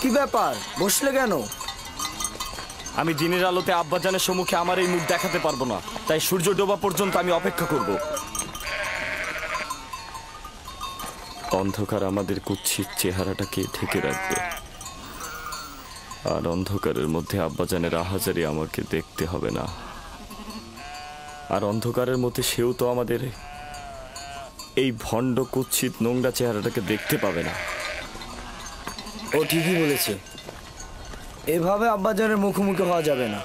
কি ব্যাপার, বসলে কেন? আমি দিনের আলোতে আব্বাজানের সম্মুখে আমার এই মুখ দেখাতে পারবো না, তাই সূর্য ডোবা পর্যন্ত আমি অপেক্ষা করব। অন্ধকার আমাদের কুৎসিত চেহারাটাকে ঢেকে রাখবে, আর অন্ধকারের মধ্যে আব্বাজানের আহাজারি আমাকে দেখতে হবে না। আর অন্ধকারের মধ্যে সেও তো আমাদের এই ভণ্ড কুৎসিত নোংরা চেহারাটাকে দেখতে পাবে না। ও ঠিকই বলেছে, এভাবে আব্বাজানের মুখোমুখি হওয়া যাবে না।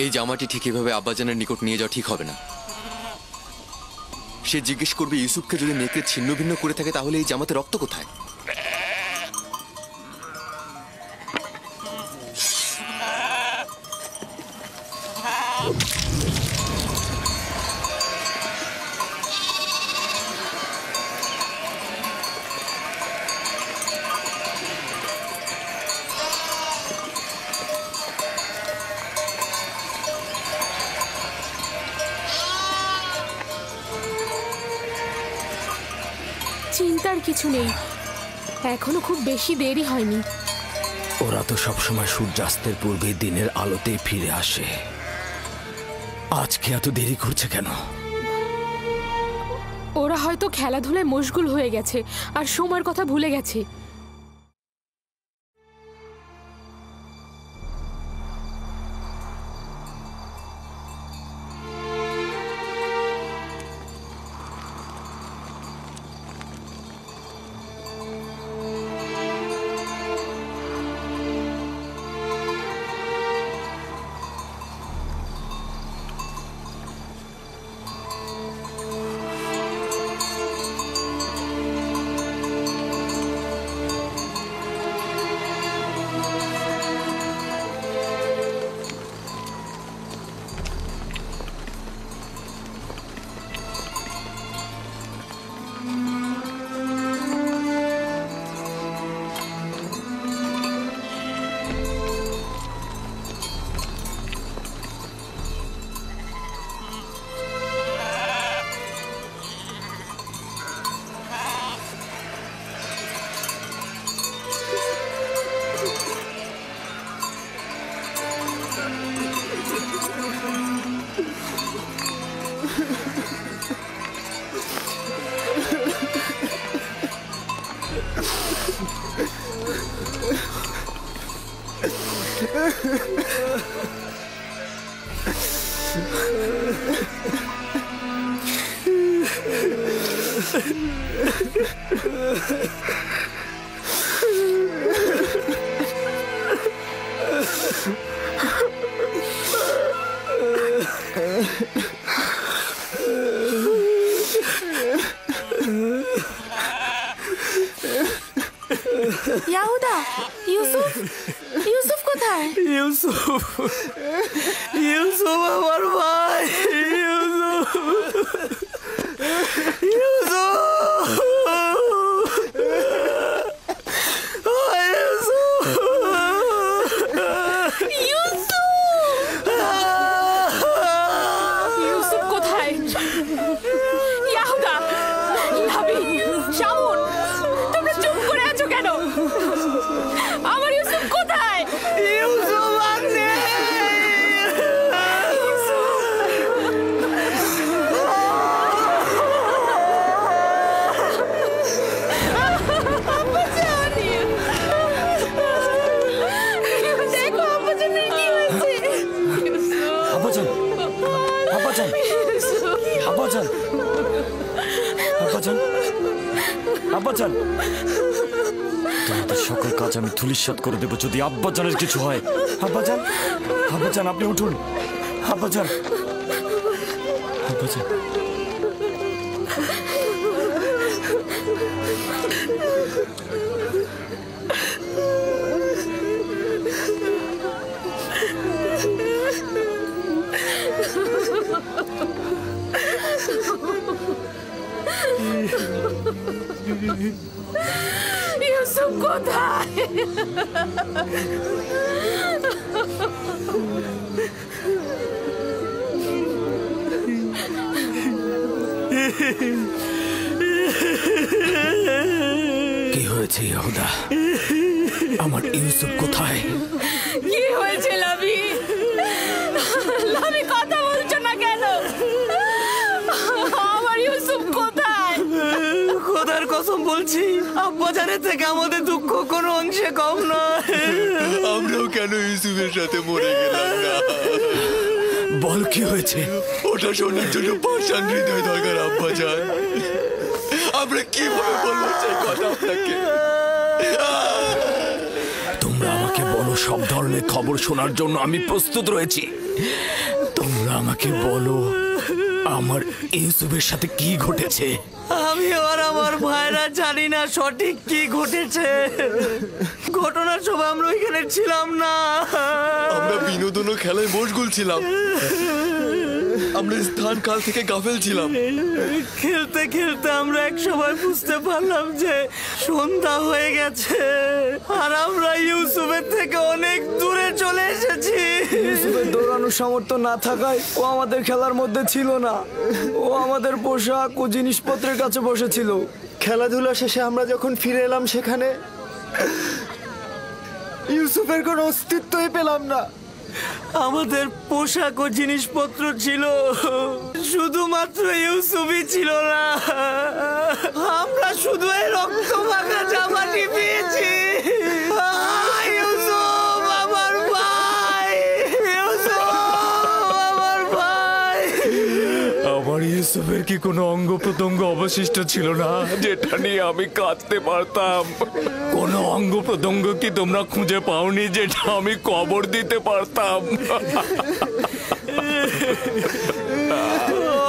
এই জামাটি ঠিক এভাবে আব্বাজানের নিকট নিয়ে যাওয়া ঠিক হবে না। সে জিজ্ঞেস করবে ইউসুফকে যদি নেকড়ে ছিন্ন ভিন্ন করে থাকে তাহলে এই জামাতে রক্ত কোথায়? চিন্তার কিছু নেই, এখনো খুব বেশি দেরি হয়নি। ওরা তো সবসময় সূর্যাস্তের পূর্বে দিনের আলোতেই ফিরে আসে, আজকে এত দেরি করছে কেন? ওরা হয়তো খেলাধুলায় মশগুল হয়ে গেছে আর সময়ের কথা ভুলে গেছে। ইয়াহুদা, ইউসুফ, ইউসুফ কোথায়? ইউসুফ, ইউসুফ আমার ভাই, ইউসুফ, ইউসুফ, ইউসুফ কোথায়? ইয়াহুদা, লাবি, শাওন, তোমরা চুপ করে আছো কেন? আমার ইউসুফ কোথায়? ইউসুফ আছে। দেখো আব্বাজানের কি হয়েছে। আব্বাজান, আব্বাজান, আব্বাজান, আব্বাজান, আব্বাজান, তোমাদের সকল কাজ আমি ধূলিসাৎ করে দেবো যদি আব্বাজানের কিছু হয়। আব্বাজান, আব্বাজান আপনি উঠুন। আব্বাজান, আব্বাজান, ইউসুফ কোথায়? কি হয়েছে ইয়াহুদা? আমার ইউসুফ কোথায়? কি হয়েছে লাভি? লাভি কথা বলছো না কেন? আমার ইউসুফ কোথায়? খোদার কসম বলছি, আব্বাজানের থেকে আমাদের দুঃখ কোনো অংশে কম নয়। আমরাও কেন ইউসুফের সাথে মরে গেলাম না? বল কি হয়েছে? ওটা শোনার জন্য পাষাণ হৃদয় দরকার আব্বাজান। আমরা কিভাবে বলবো সেই কথা আপনাকে? তোমরা আমাকে বলো, সব ধরনের খবর শোনার জন্য আমি প্রস্তুত রয়েছি। তোমরা আমাকে বলো আমার ইউসুফের সাথে কি ঘটেছে। আমি আর আমার ভাইরা জানি না সঠিক কি ঘটেছে। ঘটনার সময় আমরা ওইখানে ছিলাম না। আমরা বিনোদন ও খেলায় মশগুল ছিলাম। আমরা স্থান কাল থেকে গাফেল ছিলাম। খেলতে খেলতে আমরা এক সময় বুঝতে পারলাম যে সন্ধ্যা হয়ে গেছে আর আমরা ইউসুফের থেকে অনেক দূরে চলে এসেছি। ইউসুফের দৌড়ানোর সামর্থ্য না থাকায় ও আমাদের খেলার মধ্যে ছিল না। ও আমাদের পোশাক ও জিনিসপত্রের কাছে বসেছিল। খেলাধুলা শেষে আমরা যখন ফিরে এলাম সেখানে ইউসুফের কোনো অস্তিত্বই পেলাম না। আমাদের পোশাক ও জিনিসপত্র ছিল, শুধুমাত্র ইউসুফই ছিল না। আমরা শুধু এই রক্ত মাখা জামাটি পেয়েছি। ইউসুফ আমার ভাই, ইউসুফ আমার ভাই। আমার ইউসুফের কি কোনো অঙ্গ প্রত্যঙ্গ অবশিষ্ট ছিল না যেটা নিয়ে আমি কাঁদতে পারতাম? কোনো অঙ্গ প্রত্যঙ্গ কি তোমরা খুঁজে পাওনি যেটা আমি কবর দিতে পারতাম?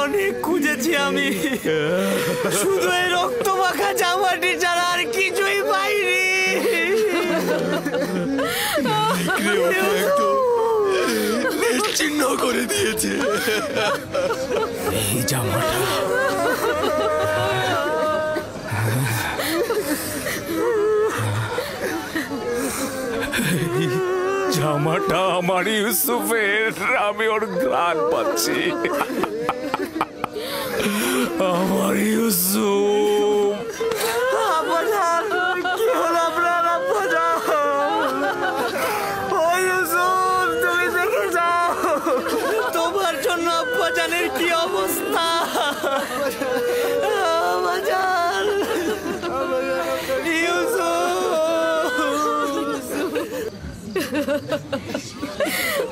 অনেক খুঁজেছি আমি, শুধু এই রক্ত মাখা জামাটি ছাড়া আর কিছুই পাইনি। নিশ্চিহ্ন করে দিয়েছে। এই জামাটা জামাটা আমার ইউসুফের। আমি ওর ঘ্রাণ পাচ্ছি। আমার ইউসুফ। আব্বাজান, কি হলো আপনার? আব্বাজান, ও ইউসুফ, তুমি দেখে যাও তোমার জন্য আব্বাজানের কি অবস্থা। আব্বাজান,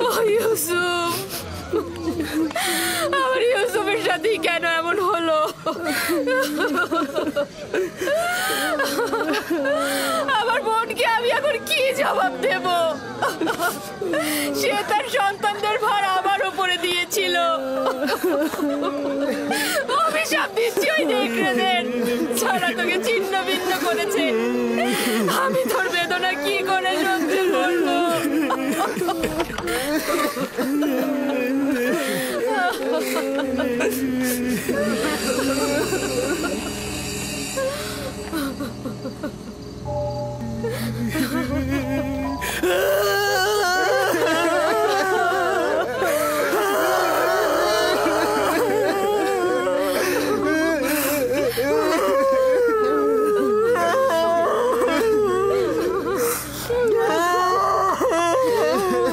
ও ইউসুফ, আমার ইউসুফের সাথে কেন এমন হলো? আমার বোনকে আমি এখন কি জবাব দেব? সে তার সন্তানদের ভার আমার উপরে দিয়েছিল। অভিশাপ দিচ্ছি ওই নেকড়েদের, ছাড়া তোকে ছিন্ন ভিন্ন করেছে। আমি তোর বেদনা কি করে সহ্য করবো?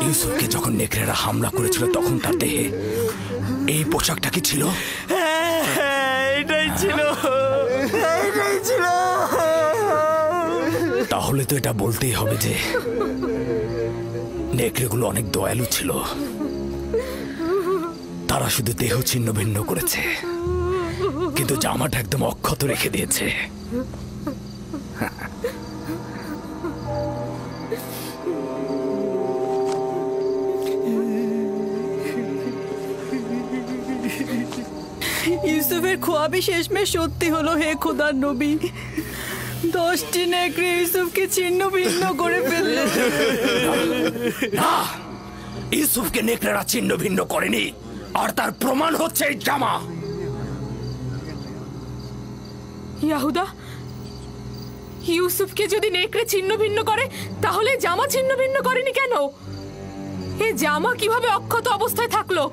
ইউসুফকে যখন নেকড়েরা হামলা করেছিল তখন তার দেহে এই পোশাকটা কি ছিল? এটাই ছিল, এটাই ছিল। তাহলে তো এটা বলতেই হবে যে নেকড়েগুলো অনেক দয়ালু ছিল। তারা শুধু দেহ ছিন্ন ভিন্ন করেছে, কিন্তু জামাটা একদম অক্ষত রেখে দিয়েছে। ইউসুফের খোয়াবি শেষমেশ সত্যি হলো। হে খোদার নবী, 10টি নেকড়ে ইউসুফকে ছিন্ন ভিন্ন করে ফেললো। না, ইউসুফকে নেকড়েরা ছিন্ন ভিন্ন করেনি, আর তার প্রমাণ হচ্ছে এই জামা। ইয়াহুদা, ইউসুফকে যদি নেকড়ে ছিন্ন ভিন্ন করে তাহলে জামা ছিন্ন ভিন্ন করেনি কেন? এ জামা কিভাবে অক্ষত অবস্থায় থাকলো?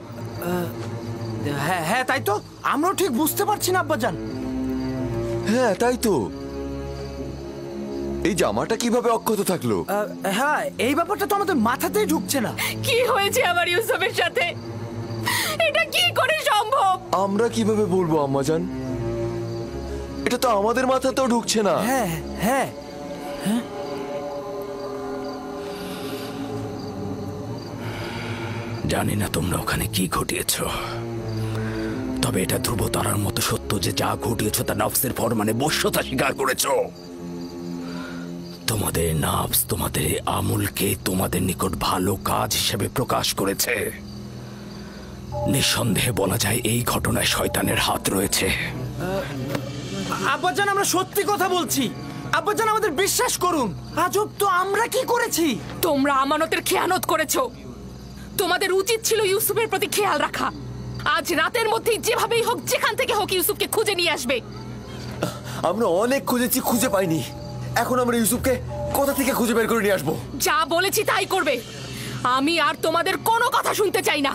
হ্যাঁ হ্যাঁ, তাই তো আমরাও ঠিক বুঝতে পারছি না আব্বাজান। হ্যাঁ তাই তো, এই জামাটা কিভাবে অক্ষত থাকলো? হ্যাঁ, এই ব্যাপারটা তো আমাদের মাথাতেই ঢুকছে না। কি হয়েছে আমার ইউসুফের সাথে? এটা কি করে সম্ভব? আমরা কিভাবে বলবো আম্মাজান, এটা তো আমাদের মাথাতেও ঢুকছে না। হ্যাঁ হ্যাঁ, জানি না তোমরা ওখানে কি ঘটিয়েছ, তবে এটা ধ্রুব তারার মতো সত্য যে যা ঘটিয়েছ তা নফসের ফরমানে বশ্যতা স্বীকার করেছ। তোমাদের নফস তোমাদের আমলকে তোমাদের নিকট ভালো কাজ হিসেবে প্রকাশ করেছে। নিঃসন্দেহে বলা যায় এই ঘটনায় শয়তানের হাত রয়েছে। আব্বাজান আমরা সত্যি কথা বলছি। আব্বাজান আমাদের বিশ্বাস করুন। আজব তো, আমরা কি করেছি? তোমরা আমানতের খেয়ানত করেছো। তোমাদের উচিত ছিল ইউসুফের প্রতি খেয়াল রাখা। আজ রাতের মধ্যেই যেভাবেই হোক যেখান থেকে হোক ইউসুফকে খুঁজে নিয়ে আসবে। আমরা অনেক খুঁজেছি, খুঁজে পাইনি। এখন আমরা ইউসুফকে কোথা থেকে খুঁজে বের করে নিয়ে আসবো? যা বলেছি তাই করবে। আমি আর তোমাদের কোনো কথা শুনতে চাই না।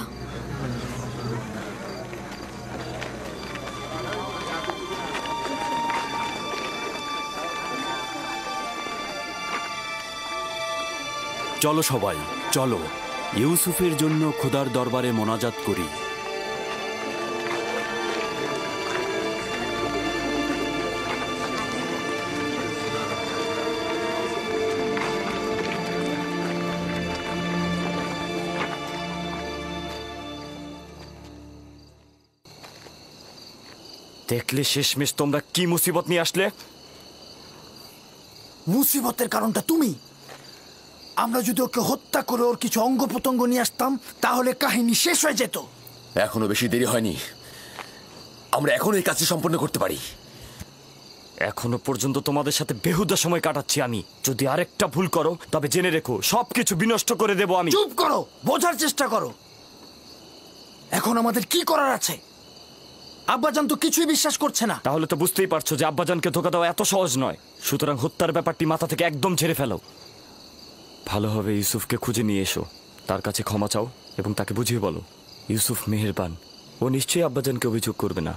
চলো সবাই, চলো ইউসুফের জন্য খোদার দরবারে মোনাজাত করি। দেখলে শেষমেশ তোমরা কি মুসিবত নিয়ে আসলে? মুসিবতের কারণটা তুমি। আমরা যদি ওকে হত্যা করে ওর কিছু অঙ্গ প্রত্যঙ্গ নিয়ে আসতাম তাহলে কাহিনী শেষ হয়ে যেত। এখনো বেশি দেরি হয়নি, আমরা এখনো এই কাজটি সম্পন্ন করতে পারি। এখনো পর্যন্ত তোমাদের সাথে বেহুদা সময় কাটাচ্ছি আমি। যদি আরেকটা ভুল করো তবে জেনে রেখো সবকিছু বিনষ্ট করে দেব আমি। চুপ করো, বোঝার চেষ্টা করো। এখন আমাদের কি করার আছে? আব্বাজান তো কিছুই বিশ্বাস করছে না। তাহলে তো বুঝতেই পারছো যে আব্বাজানকে ধোকা দেওয়া এত সহজ নয়। সুতরাং হত্যার ব্যাপারটি মাথা থেকে একদম ঝেড়ে ফেলো। ভালোভাবে ইউসুফকে খুঁজে নিয়ে এসো, তার কাছে ক্ষমা চাও এবং তাকে বুঝিয়ে বলো ইউসুফ মেহেরবান, ও নিশ্চয়ই আব্বাজানকে অভিযোগ করবে না।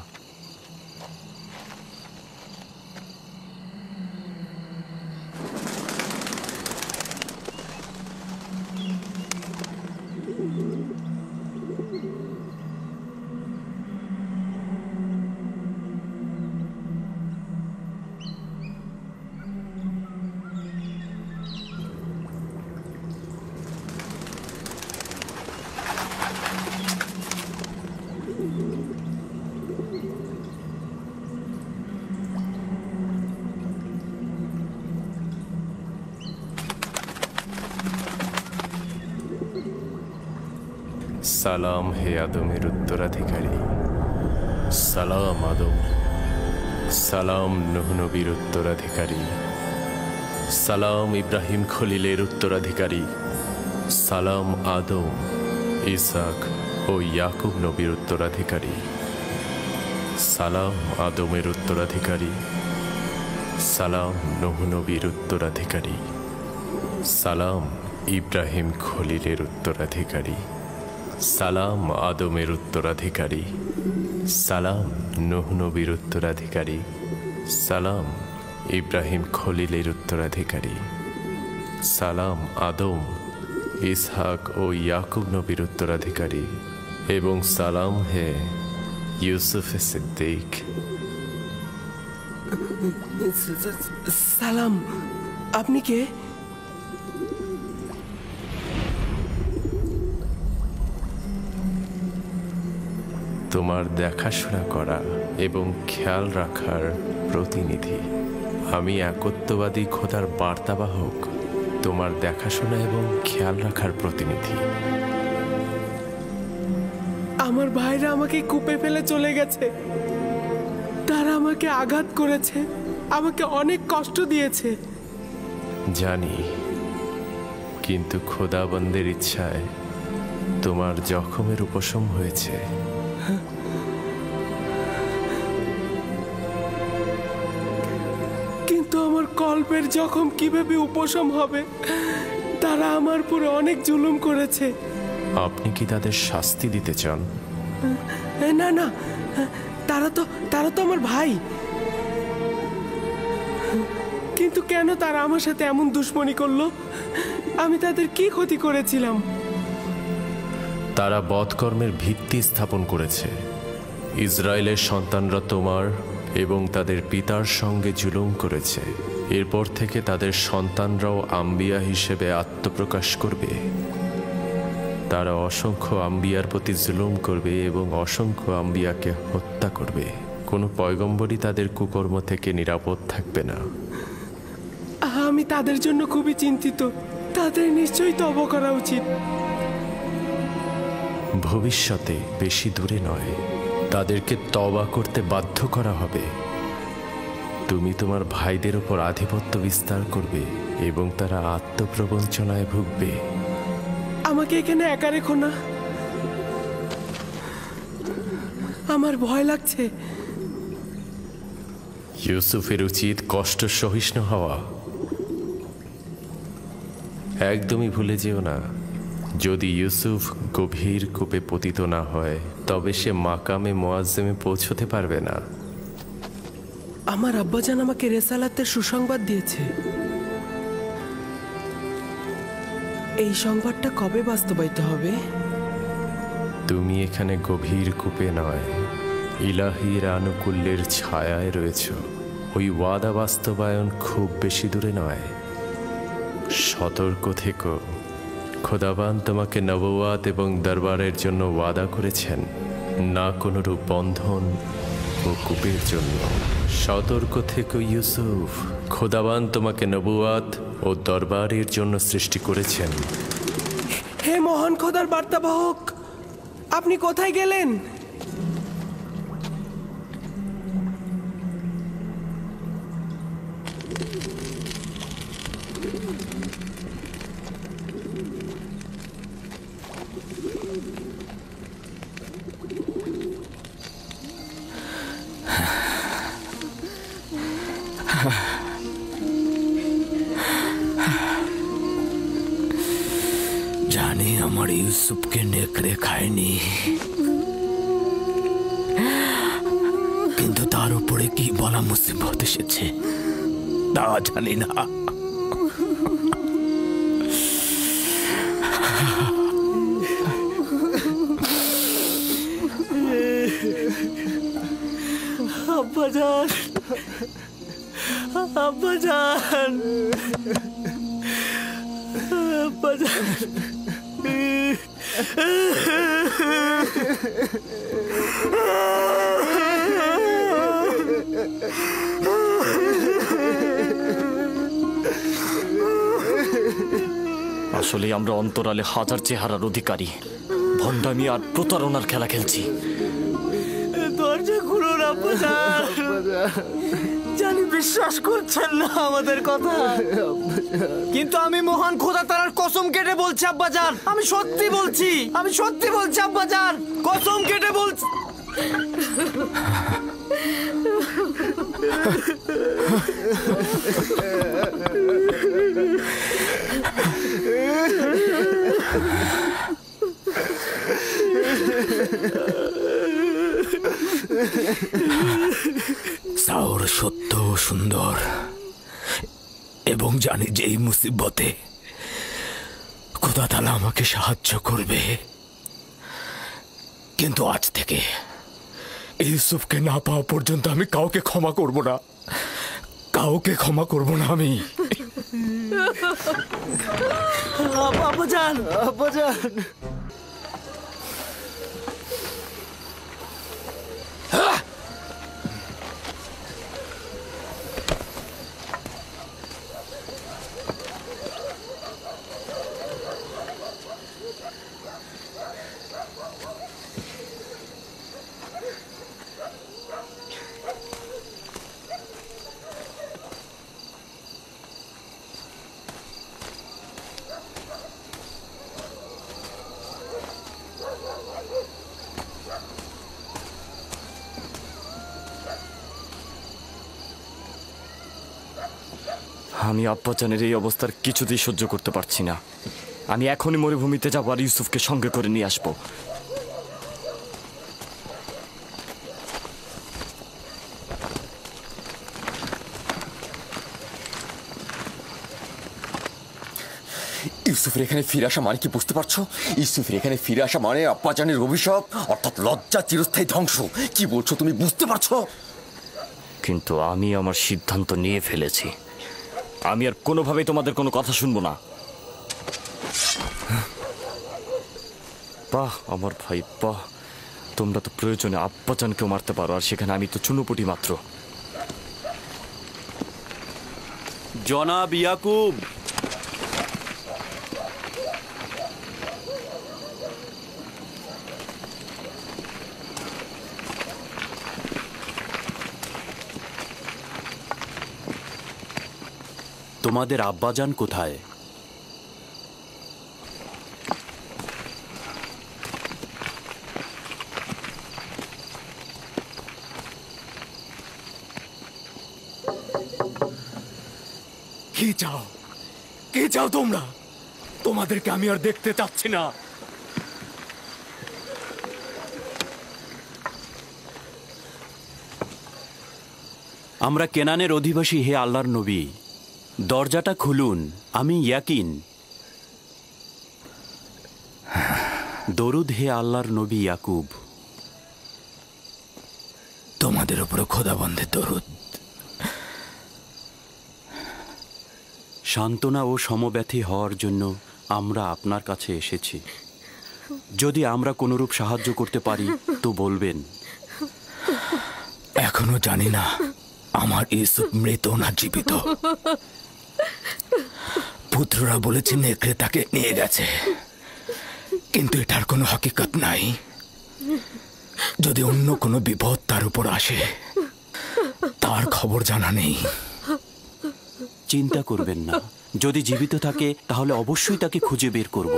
সালাম হে আদমের উত্তরাধিকারী, সালাম আদম, সালাম নূহ নবীর উত্তরাধিকারী, সালাম ইব্রাহিম খলিলের উত্তরাধিকারী, সালাম আদম, ইসাক ও ইয়াকুব নবীর উত্তরাধিকারী, সালাম আদমের উত্তরাধিকারী, সালাম নূহ নবীর উত্তরাধিকারী, সালাম ইব্রাহিম খলিলের উত্তরাধিকারী, সালাম আদমের উত্তরাধিকারী, সালাম নূহ নবীর উত্তরাধিকারী, সালাম ইব্রাহিম খলিলের উত্তরাধিকারী, সালাম আদম, ইসহাক ও ইয়াকুব নবীর উত্তরাধিকারী, এবং সালাম হে ইউসুফ সিদ্দিক। সালাম, আপনি কে? তোমার দেখাশোনা করা এবং খেয়াল রাখার প্রতিনিধি। আমি একত্ববাদী খোদার বার্তাবাহক, তোমার দেখাশোনা এবং খেয়াল রাখার প্রতিনিধি। আমার ভাইরা আমাকে কূপে ফেলে চলে গেছে। তারা আমাকে আঘাত করেছে, আমাকে অনেক কষ্ট দিয়েছে। জানি, কিন্তু খোদাবন্দের ইচ্ছায় তোমার জখমের উপশম হয়েছে। কিন্তু আমার কল্পের জখম কিভাবে উপশম হবে। তারা আমার পুরো অনেক জুলুম করেছে। আপনি কি তাদের শাস্তি দিতে চান? না না, তারা তো আমার ভাই। কিন্তু কেন তারা আমার সাথে এমন দুশ্মনী করলো? আমি তাদের কি ক্ষতি করেছিলাম? তারা বধকর্মের ভিত্তি স্থাপন করেছে। ইসরায়েলের সন্তানরা তোমার এবং তাদের পিতার সঙ্গে জুলুম করেছে। এরপর থেকে তাদের সন্তানরাও আম্বিয়া হিসেবে আত্মপ্রকাশ করবে। তারা অসংখ্য আম্বিয়ার প্রতি জুলুম করবে এবং অসংখ্য আম্বিয়াকে হত্যা করবে। কোনো পয়গম্বরই তাদের কুকর্ম থেকে নিরাপদ থাকবে না। আমি তাদের জন্য খুবই চিন্তিত। তাদের নিশ্চয়ই তওবা করা উচিত। ভবিষ্যতে বেশি দূরে নয়, তাদেরকে তওবা করতে বাধ্য করা হবে। তুমি তোমার ভাইদের উপর আধিপত্য বিস্তার করবে এবং তারা আত্মপ্রবঞ্চনায় ভুগবে। আমাকে এখানে একা রেখো না, আমার ভয় লাগছে। ইউসুফের উচিত কষ্ট সহিষ্ণু হওয়া। একদমই ভুলে যেও না, যদি ইউসুফ গভীর কূপে পতিত না হয় তবে সে মাকামে মুআজ্জমে পৌঁছতে পারবে না। আমার আব্বাজান আমাকে রেসালাতের সুসংবাদ দিয়েছে। এই সংবাদটা কবে বাস্তবায়িত হবে? তুমি এখানে গভীর কূপে নয়, ইলাহির আনুকূল্যের ছায়ায় রয়েছ। ওই ওয়াদা বাস্তবায়ন খুব বেশি দূরে নয়। সতর্ক থেকো, খোদাবান তোমাকে নবুয়াত এবং দরবারের জন্য ওয়াদা করেছেন, না কোনো রূপ বন্ধন ও কূপের জন্য। সতর্ক থেকো ইউসুফ, খোদাবান তোমাকে নবুয়াত ও দরবারের জন্য সৃষ্টি করেছেন। হে মহান খোদার বার্তাবাহক, আপনি কোথায় গেলেন? জানি আমার ইউসুফকে নেকড়ে খায়নি, কিন্তু তার উপরে কি বলা মুসিবত এসেছে তা জানি না। আব্বাজান, আব্বাজান, আব্বাজান। আসলে আমরা অন্তরালে হাজার চেহারার অধিকারী, ভণ্ডামি আর প্রতারণার খেলা খেলছি। দরজা খুলুন আব্বাজান। জানি বিশ্বাস করছেন না আমাদের কথা, কিন্তু আমি মহান খোদা তাআলার কসম কেটে বলছি আব্বাজান, আমি সত্যি বলছি, আমি সত্যি বলছি আব্বাজান, কসম কেটে বলছি। সাওর সত্য ও সুন্দর, এবং জানি যে এই মুসিবতে খোদা তাআলা আমাকে সাহায্য করবে। কিন্তু আজ থেকে ইউসুফকে না পাওয়া পর্যন্ত আমি কাউকে ক্ষমা করব না, কাউকে ক্ষমা করব না আমি। আব্বাজান, আব্বাজান। আমি আব্বাজানের এই অবস্থার কিছুতেই সহ্য করতে পারছি না। আমি এখনই মরুভূমিতে যাবো আর ইউসুফকে সঙ্গে করে নিয়ে আসবো। ইউসুফের এখানে ফিরে আসা মানে কি বুঝতে পারছো? ইউসুফের এখানে ফিরে আসা মানে আব্বাজানের অভিশাপ, অর্থাৎ লজ্জা, চিরস্থায়ী ধ্বংস। কি বলছো তুমি, বুঝতে পারছো? কিন্তু আমি আমার সিদ্ধান্ত নিয়ে ফেলেছি। আমি আর কোনোভাবেই তোমাদের কোনো কথা শুনবো না। বাহ আমার ভাই বাহ, তোমরা তো প্রয়োজনে আব্বাজানকেও মারতে পারো, আর সেখানে আমি তো চুনোপুটি মাত্র। জনাব ইয়াকুব, তোমাদের আব্বাজান কোথায়? কি চাও? কি চাও তোমরা? তোমাদেরকে আমি আর দেখতে চাচ্ছি না। আমরা কেনানের অধিবাসী, হে আল্লাহর নবী, দরজাটা খুলুন। আমি ইয়াকিন। দরুদ হে আল্লাহর নবী ইয়াকুব। তোমাদের উপর খোদাবন্দের দরুদ। সান্ত্বনা ও সমব্যথী হওয়ার জন্য আমরা আপনার কাছে এসেছি। যদি আমরা কোনরূপ সাহায্য করতে পারি তো বলবেন। এখনো জানি না আমার ইউসুফ মৃত না জীবিত। পুত্ররা বলেছে নেকড়ে তাকে নিয়ে গেছে, কিন্তু এটার কোনো হকিকত নাই। যদি অন্য কোনো বিপদ তার উপর আসে, তার খবর জানা নেই। চিন্তা করবেন না, যদি জীবিত থাকে তাহলে অবশ্যই তাকে খুঁজে বের করব।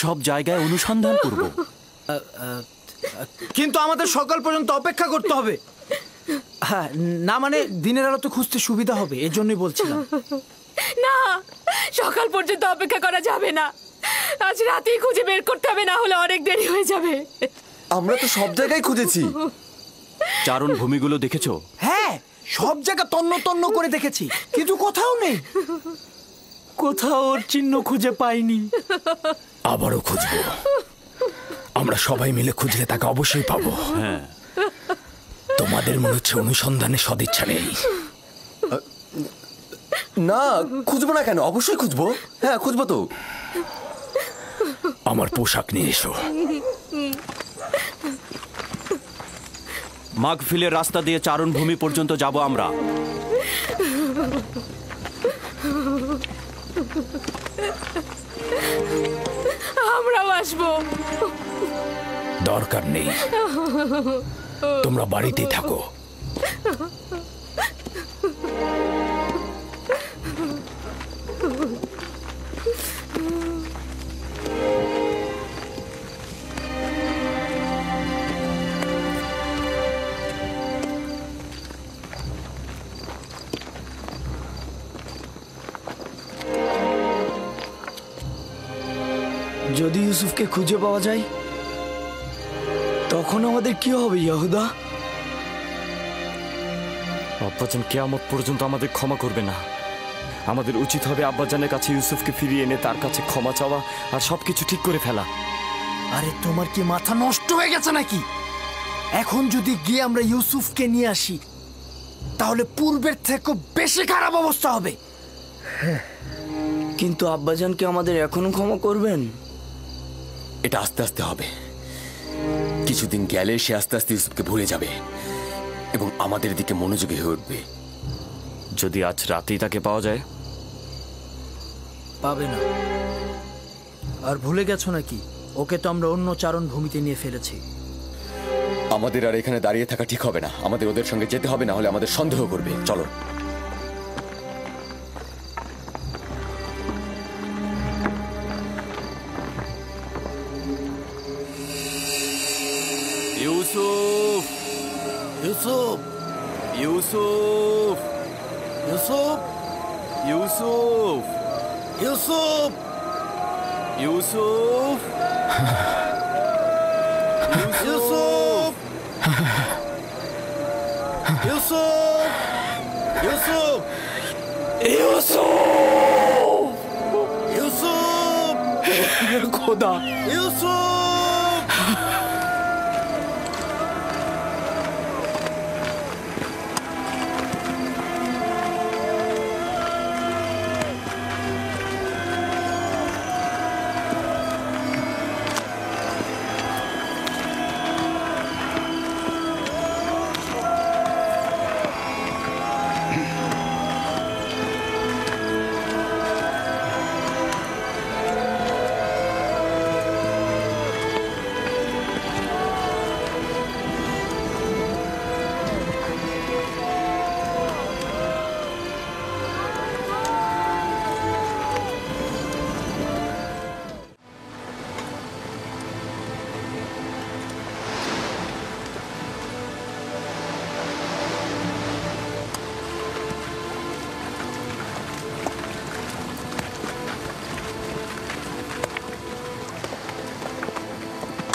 সব জায়গায় অনুসন্ধান করব। কিন্তু আমাদের সকাল পর্যন্ত অপেক্ষা করতে হবে। হ্যাঁ, না মানে দিনের আলো তো খুঁজতে সুবিধা হবে, এর জন্যই বলছিলাম। না, সকাল পর্যন্ত অপেক্ষা করা যাবে না। আজ রাতেই খুঁজে বের করতে হবে, না হলে অনেক দেরি হয়ে যাবে। আমরা তো সব জায়গায় খুঁজেছি। চারণ ভূমিগুলো দেখেছো? হ্যাঁ, সব জায়গা তন্ন তন্ন করে দেখেছি, কিন্তু কোথাও নেই। কোথাও ওর চিহ্ন খুঁজে পাইনি। আবারও খুঁজবো। আমরা সবাই মিলে খুঁজলে তাকে অবশ্যই পাবো। হ্যাঁ। তোমাদের মনে হচ্ছে অনুসন্ধানে সদিচ্ছা নেই। না, খুঁজবো না কেন? অবশ্যই খুঁজবো। হ্যাঁ, খুঁজবো তো। আমার পোশাক নিয়ে এসো। মাগফিলের রাস্তা দিয়ে চারণ ভূমি পর্যন্ত যাব আমরা। আমরাও আসবো। দরকার নেই, তোমরা বাড়িতেই থাকো। যদি ইউসুফকে খুঁজে পাওয়া যায়, তখন আমাদের কি হবে ইয়াহুদা? আব্বাজান কিয়ামত পর্যন্ত আমাদের ক্ষমা করবে না। আমাদের উচিত হবে আব্বাজানের কাছে ইউসুফকে ফিরিয়ে এনে তার কাছে ক্ষমা চাওয়া আর সবকিছু ঠিক করে ফেলা। আরে তোমার কি মাথা নষ্ট হয়ে গেছে নাকি? এখন যদি গিয়ে আমরা ইউসুফকে নিয়ে আসি, তাহলে পূর্বের থেকে বেশি খারাপ অবস্থা হবে। কিন্তু আব্বাজান কি আমাদের এখনো ক্ষমা করবেন? এটা আস্তে আস্তে হবে। কিছুদিন গেলে সে আস্তে আস্তে ইউসুফকে ভুলে যাবে এবং আমাদের দিকে মনোযোগী হয়ে উঠবে। যদি আজ রাতেই তাকে পাওয়া যায়? পাবে না। আর ভুলে গেছো নাকি, ওকে তো আমরা অন্য চারণ ভূমিতে নিয়ে ফেলেছি। আমাদের আর এখানে দাঁড়িয়ে থাকা ঠিক হবে না। আমাদের ওদের সঙ্গে যেতে হবে, না হলে আমাদের সন্দেহ করবে। চলো। ইউসুফ, ইউসুফ, ইউসুফ, ইউসুফ, ইউসুফ, ইউসুফ, ইউসুফ, ইউসুফ, ইউসুফ, ইউসুফ, ইউসুফ, ইউসুফ, খোদা, ইউসুফ।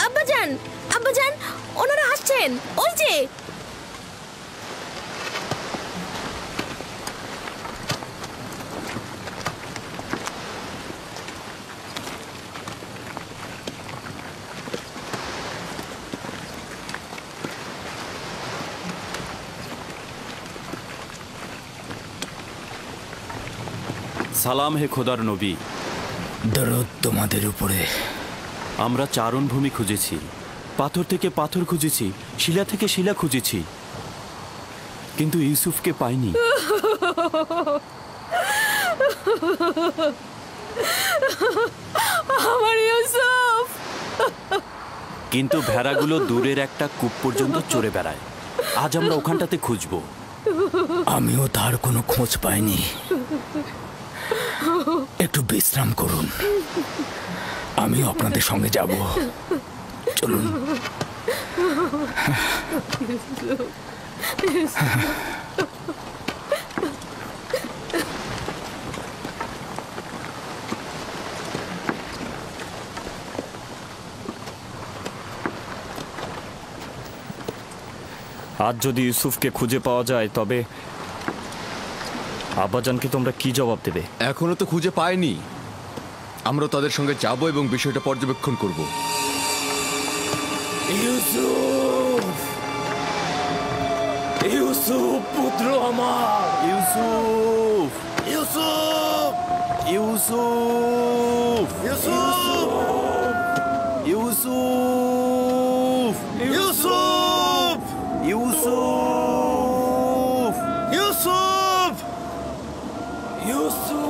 আব্বাজান, আব্বাজান, ওনারা আসছেন, ওই যে। সালাম হে খোদার নবী। দরুদ তোমাদের উপরে। আমরা চারণভূমি খুঁজেছি, পাথর থেকে পাথর খুঁজেছি, শিলা থেকে শিলা খুঁজেছি, কিন্তু ইউসুফকে পাইনি। আমার ইউসুফ। কিন্তু ভেড়াগুলো দূরের একটা কূপ পর্যন্ত চড়ে বেড়ায়। আজ আমরা ওখানটাতে খুঁজবো। আমিও তার কোনো খোঁজ পাইনি। একটু বিশ্রাম করুন, আমিও আপনাদের সঙ্গে যাব। চলুন। আজ যদি ইউসুফকে খুঁজে পাওয়া যায় তবে আব্বাজানকে তোমরা কি জবাব দেবে? এখনো তো খুঁজে পাইনি। আমরা তাদের সঙ্গে যাব এবং বিষয়টা পর্যবেক্ষণ করব। ইউসুফ, ইউসুফ পুত্র আমার, ইউসুফ, ইউসুফ, ইউসুফ, ইউসুফ, ইউসুফ, ইউসুফ, ইউসুফ, ইউসুফ, ইউসুফ,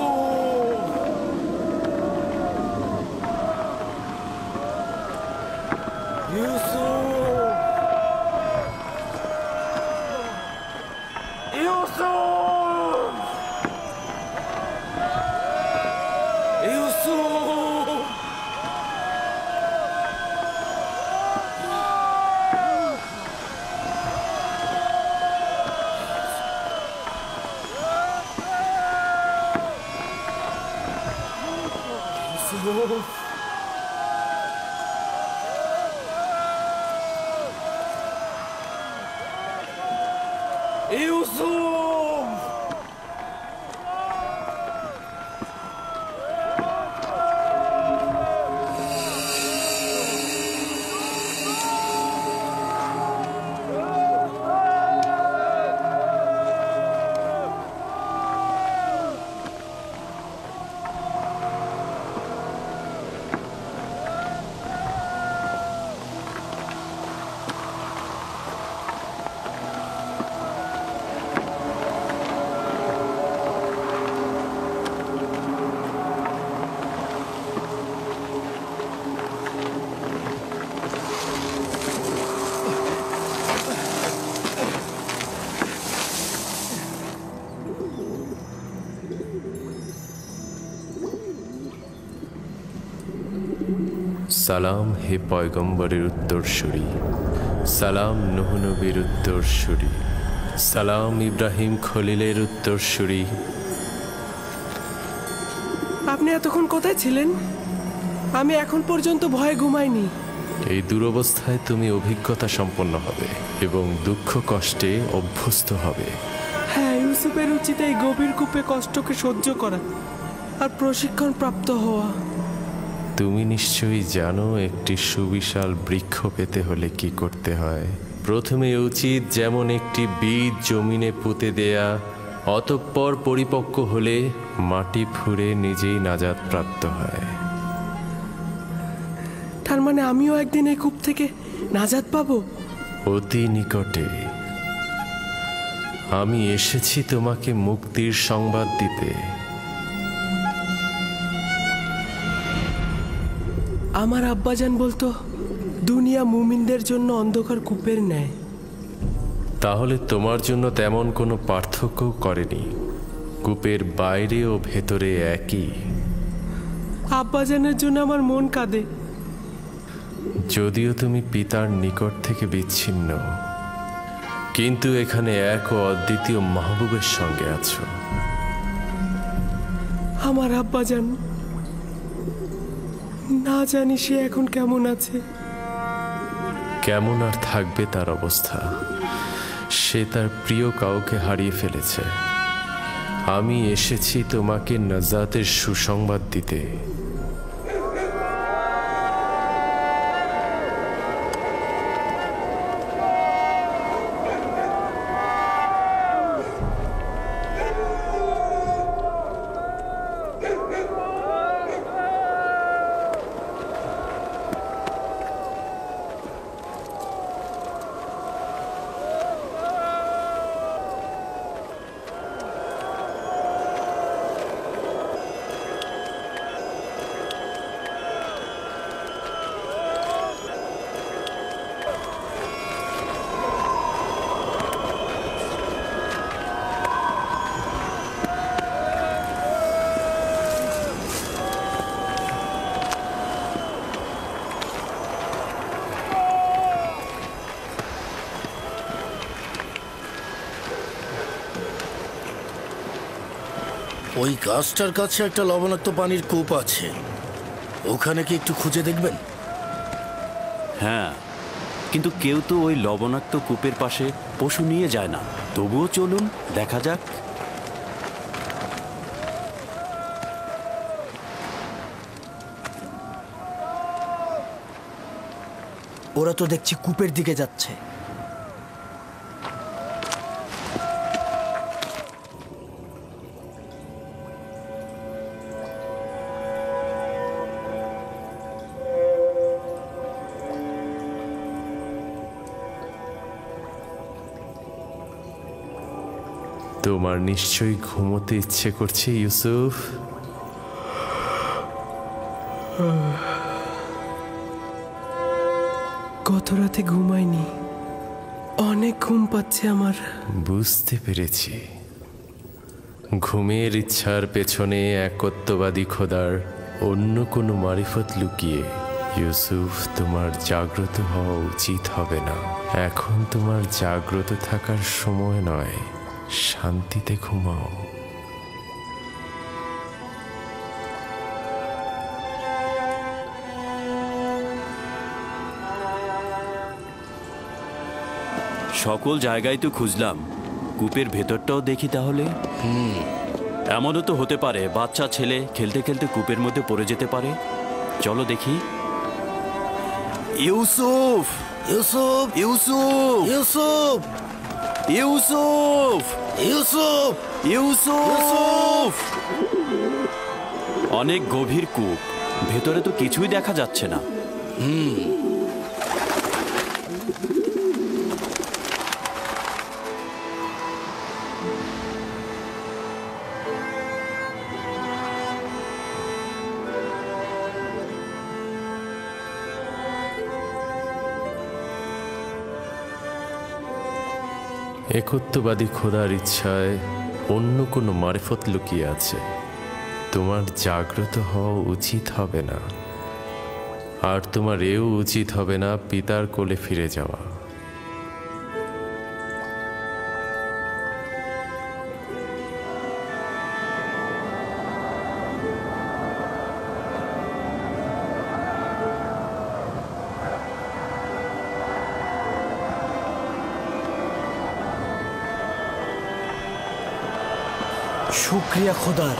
সালাম হে পয়গম্বরের উত্তরসূরি, সালাম নূহ নবীর উত্তরসূরি, সালাম ইব্রাহিম খলিলের উত্তরসূরি, আপনি এতক্ষণ কোথায় ছিলেন? আমি এখন পর্যন্ত ভয়ে ঘুমাইনি। এই দুরবস্থায় তুমি অভিজ্ঞতা সম্পন্ন হবে এবং দুঃখ কষ্টে অভ্যস্ত হবে। হ্যাঁ, ইউসুফের উচিত এই গভীর কূপে কষ্টকে সহ্য করা আর প্রশিক্ষণ প্রাপ্ত হওয়া। তুমি নিশ্চয়ই জানো একটি সুবিশাল বৃক্ষ পেতে হলে কি করতে হয়। প্রথমে উচিত যেমন একটি বীজ জমিনে পুঁতে দেয়া, অতঃপর পরিপক্ক হলে মাটি ফুঁড়ে নিজেই নাজাত প্রাপ্ত হয়। তার মানে আমিও একদিন এই কূপ থেকে নাজাত পাবো? অতি নিকটে। আমি এসেছি তোমাকে মুক্তির সংবাদ দিতে। আমার আব্বাজান বলতো দুনিয়া মুমিনদের জন্য অন্ধকার কূপের ন্যায়। তাহলে তোমার জন্য তেমন কোনো পার্থক্য করেনি। কূপের বাইরে ও ভেতরে একই। আব্বাজানের জন্য আমার মন কাঁদে। যদিও তুমি পিতার নিকট থেকে বিচ্ছিন্ন, কিন্তু এখানে এক ও অদ্বিতীয় মাহবুবের সঙ্গে আছো। আমার আব্বাজান, না জানি সে এখন কেমন আছে। কেমন আর থাকবে তার অবস্থা? সে তার প্রিয় কাউকে হারিয়ে ফেলেছে। আমি এসেছি তোমাকে নাজাতের সুসংবাদ দিতে। ওই গাছটার কাছে একটা লবণাক্ত পানির কূপ আছে, ওখানে কি একটু খুঁজে দেখবেন? হ্যাঁ, কিন্তু কেউ তো ওই লবণাক্ত কূপের পাশে পশু নিয়ে যায় না। তবুও চলুন, দেখা যাক। ওরা তো দেখছি কূপের দিকে যাচ্ছে। তোমার নিশ্চয়ই ঘুমোতে ইচ্ছে করছে ইউসুফ। গত রাতে ঘুমাইনি, অনেক ঘুম পাচ্ছে আমার। বুঝতে পেরেছি। ঘুমের ইচ্ছার পেছনে একত্ববাদী খোদার অন্য কোনো মারিফত লুকিয়ে। ইউসুফ, তোমার জাগ্রত হওয়া উচিত হবে না। এখন তোমার জাগ্রত থাকার সময় নয়। শান্তিতে ঘুমাও। সকল জায়গায় তো খুঁজলাম, কূপের ভেতরটাও দেখি তাহলে। এমনও তো হতে পারে বাচ্চা ছেলে খেলতে খেলতে কূপের মধ্যে পড়ে যেতে পারে। চলো দেখি। ইউসুফ, ইউসুফ, ইউসুফ, ইউসুফ, ইউসুফ, ইউসুফ, ইউসুফ। অনেক গভীর কূপ, ভেতরে তো কিছুই দেখা যাচ্ছে না। একত্ববাদী খোদার ইচ্ছায় অন্য কোনো মারিফত লুকিয়ে আছে। তোমার জাগ্রত হওয়া উচিত হবে না, আর তোমার এও উচিত হবে না পিতার কোলে ফিরে যাওয়া। শুক্রিয়া খোদার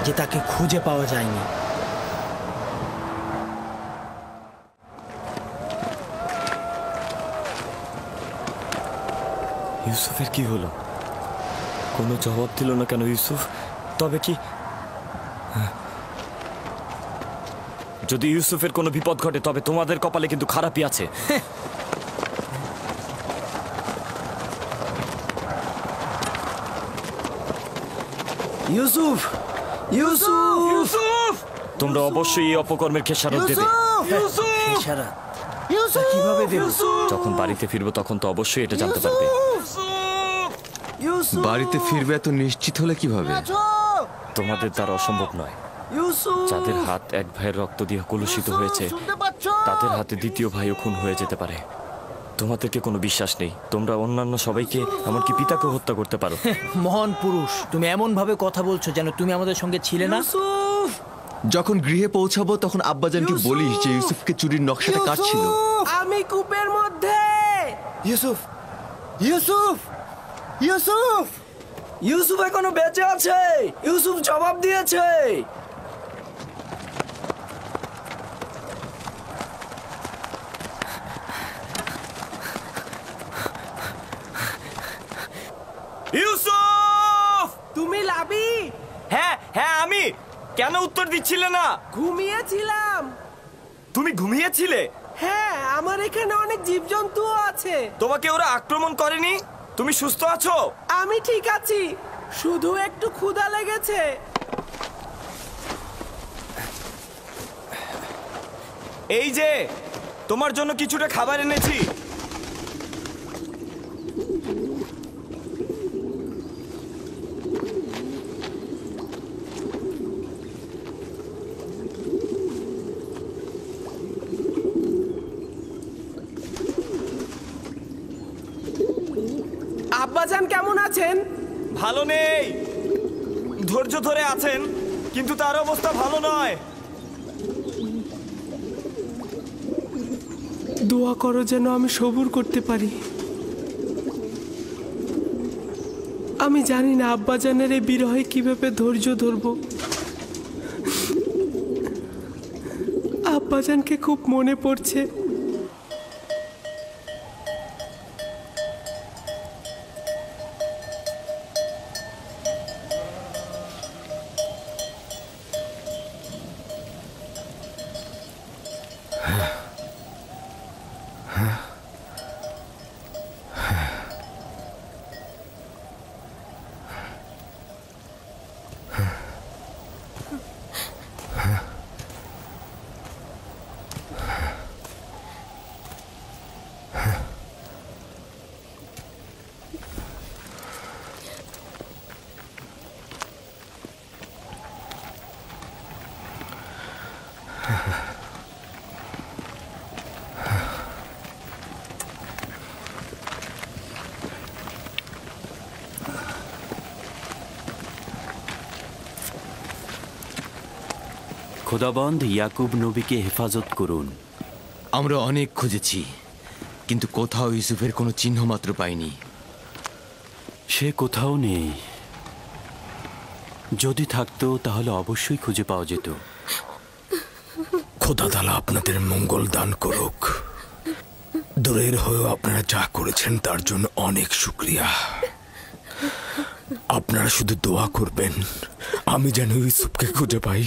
যে তাকে খুঁজে পাওয়া যায়নি। ইউসুফের কি হলো? কোনো জবাব দিল না কেন ইউসুফ? তবে কি যদি ইউসুফের কোনো বিপদ ঘটে তবে তোমাদের কপালে কিন্তু খারাপই আছে। ইউসুফ, ইউসুফ, ইউসুফ! তোমরা অবশ্যই এই অপকর্মের খেসারত দেবে। খেসারত কিভাবে দেব? যখন বাড়িতে ফিরবো তখন তো অবশ্যই এটা জানতে পারবে। বাড়িতে ফিরবে এত নিশ্চিত হলে কিভাবে? তোমাদের দ্বারা অসম্ভব নয়। যাদের হাত এক ভাইয়ের রক্ত দিয়ে কলুষিত হয়েছে তাদের হাতে দ্বিতীয় ভাইও খুন হয়ে যেতে পারে। তোমাদেরকে কোনো বিশ্বাস নেই। তোমরা অন্যান্য সবাইকে এমনকি পিতাকে হত্যা করতে পারো। মহান পুরুষ, তুমি এমন ভাবে কথা বলছো যেন তুমি আমাদের সঙ্গে ছিলে না। যখন গৃহে পৌঁছাবো তখন আব্বাজানকে বলিস যে ইউসুফকে চুরির নকশাটা কার ছিল। আমি কূপের মধ্যে। ইউসুফ, ইউসুফ, ইউসুফ! ইউসুফ এখনো বেঁচে আছে। ইউসুফ জবাব দিয়েছে। ইউসুফ! তুমি লাবি? হ্যাঁ হ্যাঁ আমি। কেন উত্তর দিচ্ছিলে না? ঘুমিয়েছিলাম। তুমি ঘুমিয়েছিলে? হ্যাঁ, আমার এখানে অনেক জীবজন্তুও আছে। তোমাকে ওরা আক্রমণ করেনি? তুমি সুস্থ আছো? আমি ঠিক আছি, শুধু একটু ক্ষুধা লেগেছে। এই যে তোমার জন্য কিছুটা খাবার এনেছি। আব্বাজান কেমন আছেন? ভালো নেই, ধৈর্য ধরে আছেন, কিন্তু তার অবস্থা ভালো নয়। দোয়া করো যেন আমি সবুর করতে পারি। আমি জানি না আব্বাজানের এই বিরহে কিভাবে ধৈর্য ধরব। আব্বাজানকে খুব মনে পড়ছে। খোদাবন্দ ইয়াকুব নবীকে হেফাজত করুন। আমরা অনেক খুঁজেছি, কিন্তু কোথাও ইউসুফের কোনো চিহ্ন মাত্র পাইনি। সে কোথাও নেই। যদি থাকতো তাহলে অবশ্যই খুঁজে পাওয়া যেত। খোদা তাআলা আপনাদের মঙ্গল দান করুক। দূরের হয়েও আপনারা যা করেছেন তার জন্য অনেক শুকরিয়া। আপনারা শুধু দোয়া করবেন আমি যেন ইউসুফকে খুঁজে পাই।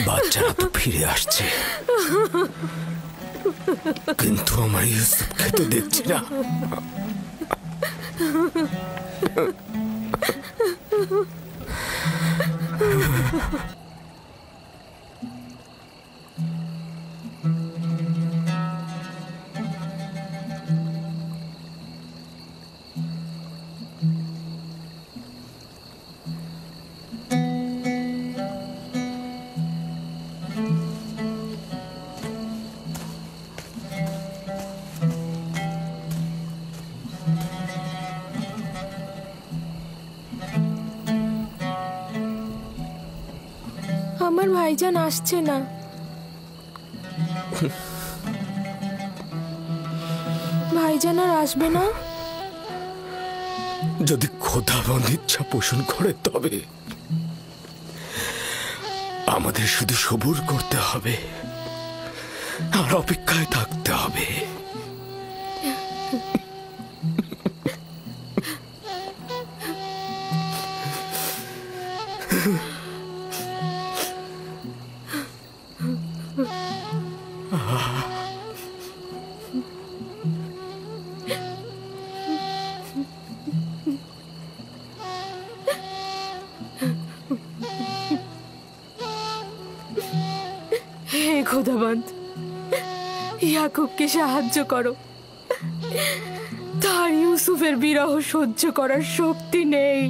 বাচ্চারা তো ফিরে আসছে, কিন্তু আমার ইউসুফকে তো দেখছি না। আমার ভাইজান আসছে না। ভাইজান আর আসবে না? যদি খোদাবন্দ ইচ্ছা পোষণ করে তবে আমাদের শুধু সবুর করতে হবে আর অপেক্ষায় থাকতে হবে। হে খোদাবন্দ, ইয়াকুবকে সাহায্য করো। তার ইউসুফের বিরহ সহ্য করার শক্তি নেই।